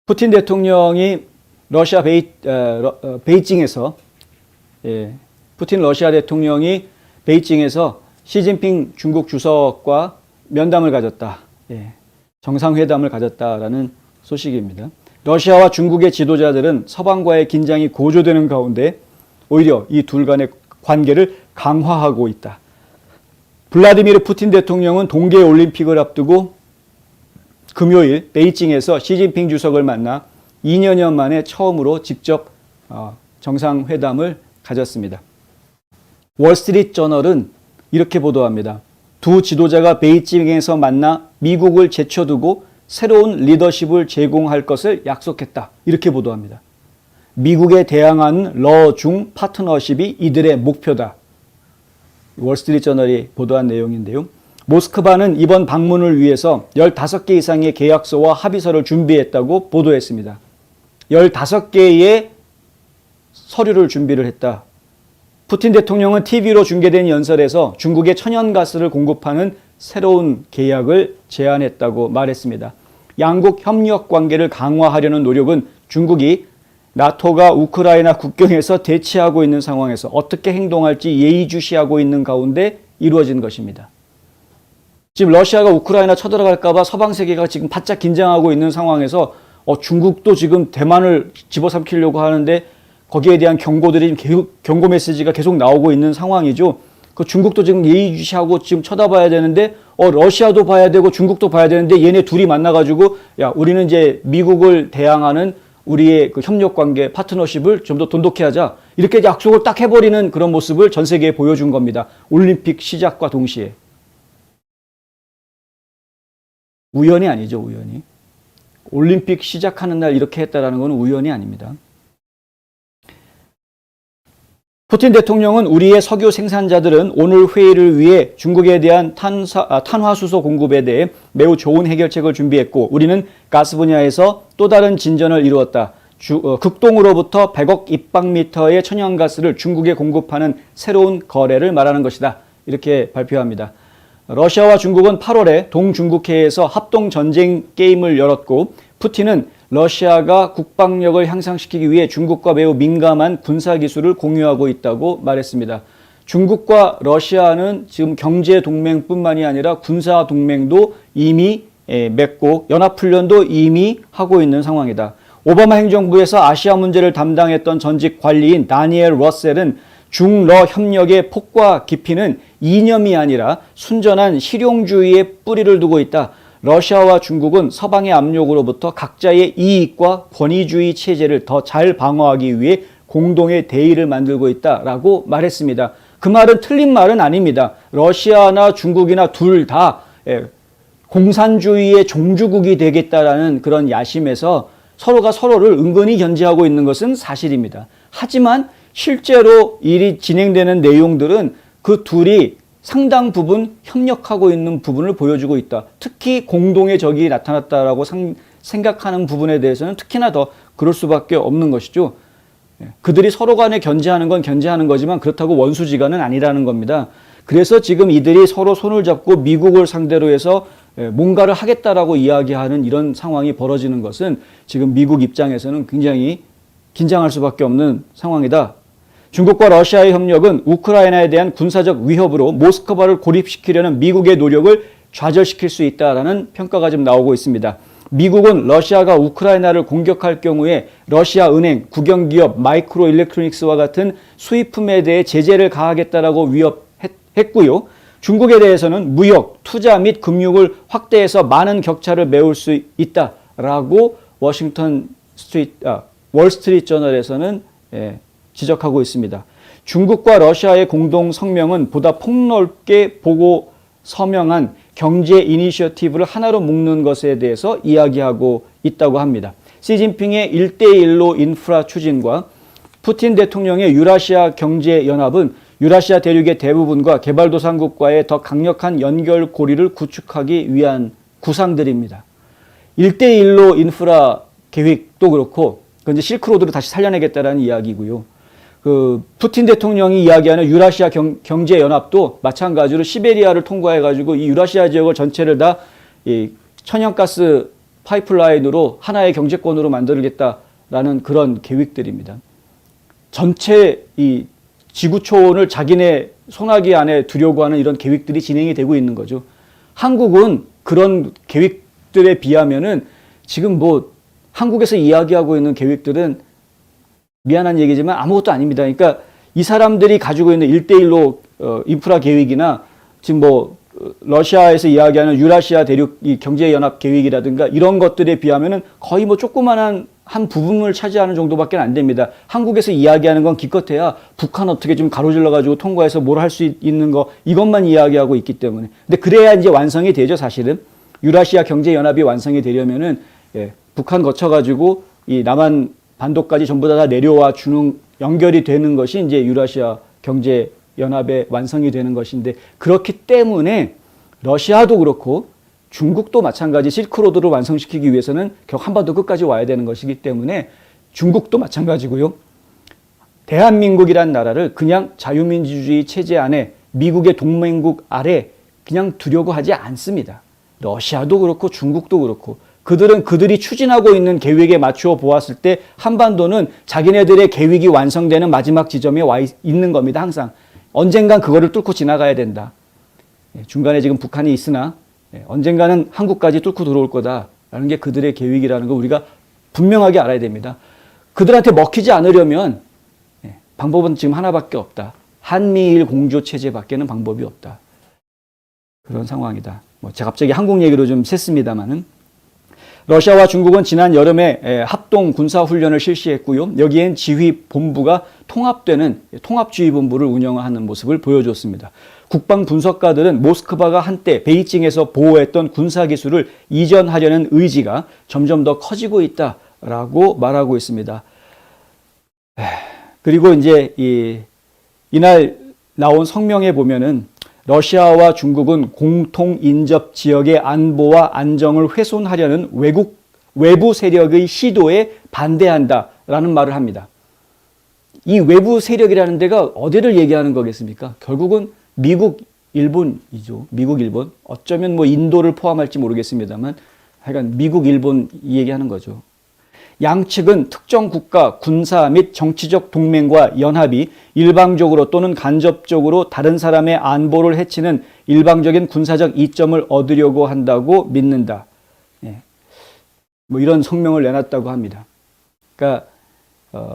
푸틴 대통령이 러시아 베이징에서 푸틴 러시아 대통령이 베이징에서 시진핑 중국 주석과 면담을 가졌다. 정상회담을 가졌다라는 소식입니다. 러시아와 중국의 지도자들은 서방과의 긴장이 고조되는 가운데 오히려 이 둘 간의 관계를 강화하고 있다. 블라디미르 푸틴 대통령은 동계올림픽을 앞두고 금요일 베이징에서 시진핑 주석을 만나 2년 만에 처음으로 직접 정상회담을 가졌습니다. 월스트리트 저널은 이렇게 보도합니다. 두 지도자가 베이징에서 만나 미국을 제쳐두고 새로운 리더십을 제공할 것을 약속했다. 이렇게 보도합니다. 미국에 대항하는 러중 파트너십이 이들의 목표다. 월스트리트 저널이 보도한 내용인데요. 모스크바는 이번 방문을 위해서 15개 이상의 계약서와 합의서를 준비했다고 보도했습니다. 15개의 서류를 준비를 했다. 푸틴 대통령은 TV로 중계된 연설에서 중국의 천연가스를 공급하는 새로운 계약을 제안했다고 말했습니다. 양국 협력 관계를 강화하려는 노력은 중국이 나토가 우크라이나 국경에서 대치하고 있는 상황에서 어떻게 행동할지 예의주시하고 있는 가운데 이루어진 것입니다. 지금 러시아가 우크라이나 쳐들어갈까 봐 서방 세계가 지금 바짝 긴장하고 있는 상황에서 중국도 지금 대만을 집어삼키려고 하는데 거기에 대한 경고들이 경고 메시지가 계속 나오고 있는 상황이죠. 그 중국도 지금 예의주시하고 지금 쳐다봐야 되는데 러시아도 봐야 되고 중국도 봐야 되는데 얘네 둘이 만나가지고 야 우리는 이제 미국을 대항하는 우리의 그 협력관계 파트너십을 좀 더 돈독히 하자 이렇게 약속을 딱 해버리는 그런 모습을 전 세계에 보여준 겁니다. 올림픽 시작과 동시에. 우연이 아니죠. 우연이. 올림픽 시작하는 날 이렇게 했다라는 건 우연이 아닙니다. 푸틴 대통령은 우리의 석유 생산자들은 오늘 회의를 위해 중국에 대한 탄화수소 공급에 대해 매우 좋은 해결책을 준비했고 우리는 가스 분야에서 또 다른 진전을 이루었다. 극동으로부터 100억 입방미터의 천연가스를 중국에 공급하는 새로운 거래를 말하는 것이다. 이렇게 발표합니다. 러시아와 중국은 8월에 동중국해에서 합동전쟁 게임을 열었고 푸틴은 러시아가 국방력을 향상시키기 위해 중국과 매우 민감한 군사기술을 공유하고 있다고 말했습니다. 중국과 러시아는 지금 경제동맹뿐만이 아니라 군사동맹도 이미 맺고 연합훈련도 이미 하고 있는 상황이다. 오바마 행정부에서 아시아 문제를 담당했던 전직 관리인 다니엘 러셀은 중러 협력의 폭과 깊이는 이념이 아니라 순전한 실용주의의 뿌리를 두고 있다. 러시아와 중국은 서방의 압력으로부터 각자의 이익과 권위주의 체제를 더 잘 방어하기 위해 공동의 대의를 만들고 있다라고 말했습니다. 그 말은 틀린 말은 아닙니다. 러시아나 중국이나 둘 다 공산주의의 종주국이 되겠다라는 그런 야심에서 서로가 서로를 은근히 견제하고 있는 것은 사실입니다. 하지만 실제로 일이 진행되는 내용들은 그 둘이 상당 부분 협력하고 있는 부분을 보여주고 있다. 특히 공동의 적이 나타났다라고 생각하는 부분에 대해서는 특히나 더 그럴 수밖에 없는 것이죠. 그들이 서로 간에 견제하는 건 견제하는 거지만 그렇다고 원수지간은 아니라는 겁니다. 그래서 지금 이들이 서로 손을 잡고 미국을 상대로 해서 뭔가를 하겠다라고 이야기하는 이런 상황이 벌어지는 것은 지금 미국 입장에서는 굉장히 긴장할 수밖에 없는 상황이다. 중국과 러시아의 협력은 우크라이나에 대한 군사적 위협으로 모스크바를 고립시키려는 미국의 노력을 좌절시킬 수 있다라는 평가가 지금 나오고 있습니다. 미국은 러시아가 우크라이나를 공격할 경우에 러시아 은행, 국영기업, 마이크로 일렉트로닉스와 같은 수입품에 대해 제재를 가하겠다라고 위협했고요. 중국에 대해서는 무역, 투자 및 금융을 확대해서 많은 격차를 메울 수 있다라고 월스트리트 저널에서는 지적하고 있습니다. 중국과 러시아의 공동 성명은 보다 폭넓게 보고 서명한 경제 이니셔티브를 하나로 묶는 것에 대해서 이야기하고 있다고 합니다. 시진핑의 1대1로 인프라 추진과 푸틴 대통령의 유라시아 경제연합은 유라시아 대륙의 대부분과 개발도상국과의 더 강력한 연결고리를 구축하기 위한 구상들입니다. 1대1로 인프라 계획도 그렇고 그건 이제 실크로드를 다시 살려내겠다라는 이야기고요. 그 푸틴 대통령이 이야기하는 유라시아 경제연합도 마찬가지로 시베리아를 통과해가지고 이 유라시아 지역을 전체를 다 이 천연가스 파이프라인으로 하나의 경제권으로 만들겠다라는 그런 계획들입니다. 전체 이 지구촌을 자기네 손아귀 안에 두려고 하는 이런 계획들이 진행이 되고 있는 거죠. 한국은 그런 계획들에 비하면은 지금 뭐 한국에서 이야기하고 있는 계획들은 미안한 얘기지만 아무것도 아닙니다. 그러니까 이 사람들이 가지고 있는 1대1로 인프라 계획이나 지금 뭐 러시아에서 이야기하는 유라시아 대륙 이 경제연합 계획이라든가 이런 것들에 비하면은 거의 뭐 조그만한 한 부분을 차지하는 정도밖에 안 됩니다. 한국에서 이야기하는 건 기껏해야 북한 어떻게 좀 가로질러 가지고 통과해서 뭘 할 수 있는 거 이것만 이야기하고 있기 때문에. 근데 그래야 이제 완성이 되죠, 사실은. 유라시아 경제연합이 완성이 되려면은 북한 거쳐 가지고 이 남한 반도까지 전부 다 내려와 주는 연결이 되는 것이 이제 유라시아 경제연합의 완성이 되는 것인데, 그렇기 때문에 러시아도 그렇고 중국도 마찬가지 실크로드를 완성시키기 위해서는 결국 한반도 끝까지 와야 되는 것이기 때문에 중국도 마찬가지고요. 대한민국이란 나라를 그냥 자유민주주의 체제 안에 미국의 동맹국 아래 그냥 두려고 하지 않습니다. 러시아도 그렇고 중국도 그렇고 그들은 그들이 추진하고 있는 계획에 맞추어 보았을 때 한반도는 자기네들의 계획이 완성되는 마지막 지점에 와 있는 겁니다. 항상. 언젠간 그거를 뚫고 지나가야 된다. 중간에 지금 북한이 있으나 언젠가는 한국까지 뚫고 들어올 거다라는 게 그들의 계획이라는 거 우리가 분명하게 알아야 됩니다. 그들한테 먹히지 않으려면 방법은 지금 하나밖에 없다. 한미일 공조 체제밖에는 방법이 없다. 그런 상황이다. 뭐 제가 갑자기 한국 얘기로 좀 샜습니다만은 러시아와 중국은 지난 여름에 합동 군사훈련을 실시했고요. 여기엔 지휘본부가 통합되는 통합지휘본부를 운영하는 모습을 보여줬습니다. 국방 분석가들은 모스크바가 한때 베이징에서 보호했던 군사기술을 이전하려는 의지가 점점 더 커지고 있다라고 말하고 있습니다. 그리고 이제 이날 나온 성명에 보면은 러시아와 중국은 공통 인접 지역의 안보와 안정을 훼손하려는 외부 세력의 시도에 반대한다라는 말을 합니다. 이 외부 세력이라는 데가 어디를 얘기하는 거겠습니까? 결국은 미국, 일본이죠. 미국, 일본. 어쩌면 뭐 인도를 포함할지 모르겠습니다만 하여간 미국, 일본 이 얘기하는 거죠. 양측은 특정 국가 군사 및 정치적 동맹과 연합이 일방적으로 또는 간접적으로 다른 사람의 안보를 해치는 일방적인 군사적 이점을 얻으려고 한다고 믿는다. 뭐 이런 성명을 내놨다고 합니다. 그러니까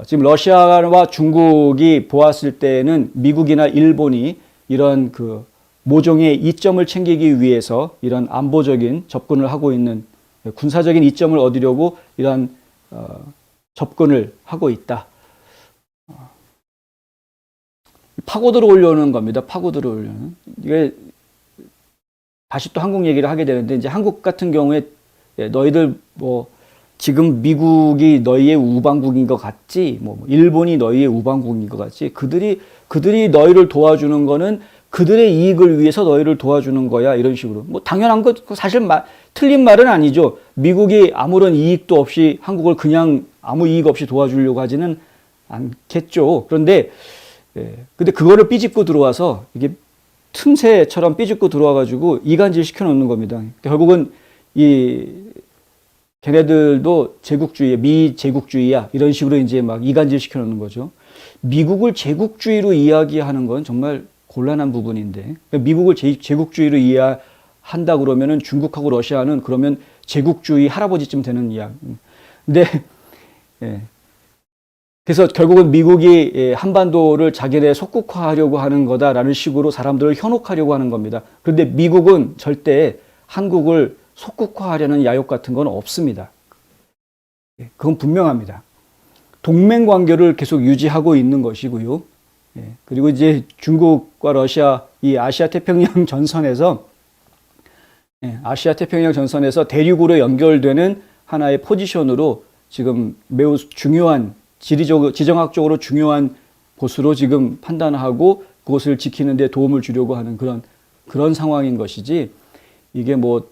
지금 러시아와 중국이 보았을 때는 미국이나 일본이 이런 그 모종의 이점을 챙기기 위해서 이런 안보적인 접근을 하고 있는 군사적인 이점을 얻으려고 이런 접근을 하고 있다. 파고들어 올려오는 겁니다. 파고들어 올려오는. 이게 다시 또 한국 얘기를 하게 되는데 이제 한국 같은 경우에 너희들 뭐 지금 미국이 너희의 우방국인 것 같지, 뭐 일본이 너희의 우방국인 것 같지. 그들이 너희를 도와주는 거는 그들의 이익을 위해서 너희를 도와주는 거야. 이런 식으로. 뭐 당연한 거 사실 틀린 말은 아니죠. 미국이 아무런 이익도 없이 한국을 그냥 아무 이익 없이 도와주려고 하지는 않겠죠. 그런데 근데 그거를 삐집고 들어와서 이게 틈새처럼 삐집고 들어와 가지고 이간질 시켜 놓는 겁니다. 결국은 걔네들도 제국주의, 미제국주의야. 이런 식으로 이제 막 이간질 시켜 놓는 거죠. 미국을 제국주의로 이야기하는 건 정말 곤란한 부분인데, 미국을 제국주의로 이해한다 그러면은 중국하고 러시아는 그러면 제국주의 할아버지쯤 되는 이야기. 근데 그래서 결국은 미국이 한반도를 자기네 속국화하려고 하는 거다라는 식으로 사람들을 현혹하려고 하는 겁니다. 그런데 미국은 절대 한국을 속국화하려는 야욕 같은 건 없습니다. 그건 분명합니다. 동맹 관계를 계속 유지하고 있는 것이고요. 그리고 이제 중국과 러시아 이 아시아 태평양 전선에서 대륙으로 연결되는 하나의 포지션으로 지금 매우 중요한 지정학적으로 중요한 곳으로 지금 판단하고 그것을 지키는 데 도움을 주려고 하는 그런 상황인 것이지, 이게 뭐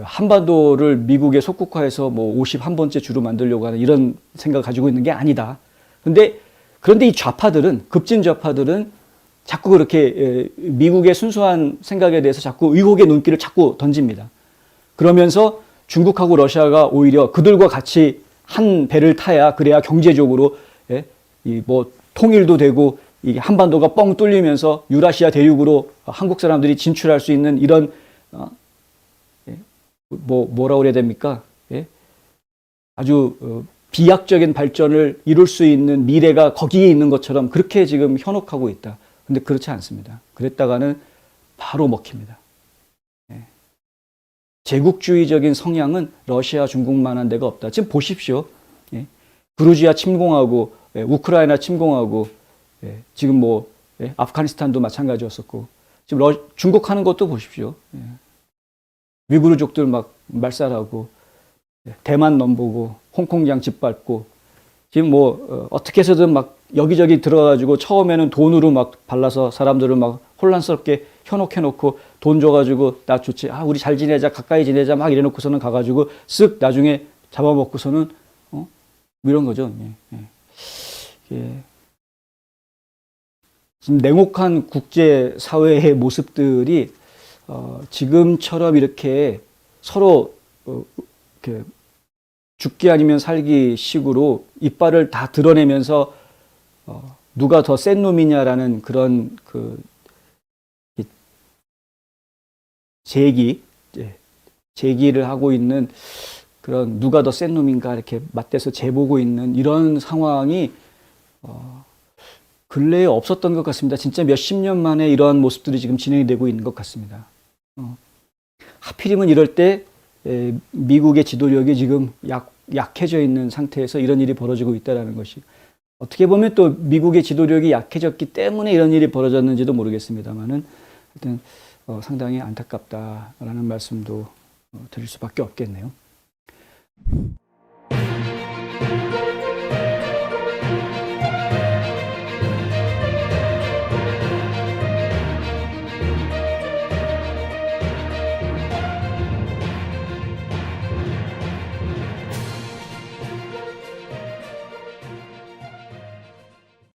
한반도를 미국의 속국화해서 뭐 51번째 주로 만들려고 하는 이런 생각을 가지고 있는 게 아니다. 그런데 이 좌파들은, 급진 좌파들은 자꾸 그렇게 미국의 순수한 생각에 대해서 자꾸 의혹의 눈길을 자꾸 던집니다. 그러면서 중국하고 러시아가 오히려 그들과 같이 한 배를 타야 그래야 경제적으로 예, 이 뭐 통일도 되고 이 한반도가 뻥 뚫리면서 유라시아 대륙으로 한국 사람들이 진출할 수 있는 이런 예, 뭐라고 그래야 됩니까? 예? 아주 비약적인 발전을 이룰 수 있는 미래가 거기에 있는 것처럼 그렇게 지금 현혹하고 있다. 근데 그렇지 않습니다. 그랬다가는 바로 먹힙니다. 예. 제국주의적인 성향은 러시아, 중국만한 데가 없다. 지금 보십시오. 예. 그루지아 침공하고 예, 우크라이나 침공하고 예, 지금 뭐 예, 아프가니스탄도 마찬가지였었고 지금 중국 하는 것도 보십시오. 예. 위구르족들 막 말살하고 예, 대만 넘보고 홍콩장 짓밟고 지금 뭐 어떻게 해서든 막 여기저기 들어가가지고 처음에는 돈으로 막 발라서 사람들을 막 혼란스럽게 현혹해놓고 돈 줘가지고 나 좋지 우리 잘 지내자 가까이 지내자 막 이래놓고서는 가가지고 쓱 나중에 잡아먹고서는 이런 거죠. 예, 예. 예. 지금 냉혹한 국제 사회의 모습들이 지금처럼 이렇게 서로 이렇게 죽기 아니면 살기 식으로 이빨을 다 드러내면서 누가 더 센 놈이냐라는 그런 그 제기를 하고 있는 그런 누가 더 센 놈인가 이렇게 맞대서 재보고 있는 이런 상황이 근래에 없었던 것 같습니다. 진짜 몇십 년 만에 이러한 모습들이 지금 진행이 되고 있는 것 같습니다. 하필이면 이럴 때 미국의 지도력이 지금 약해져 있는 상태에서 이런 일이 벌어지고 있다는 것이 어떻게 보면 또 미국의 지도력이 약해졌기 때문에 이런 일이 벌어졌는지도 모르겠습니다만은 하여튼 상당히 안타깝다라는 말씀도 드릴 수밖에 없겠네요.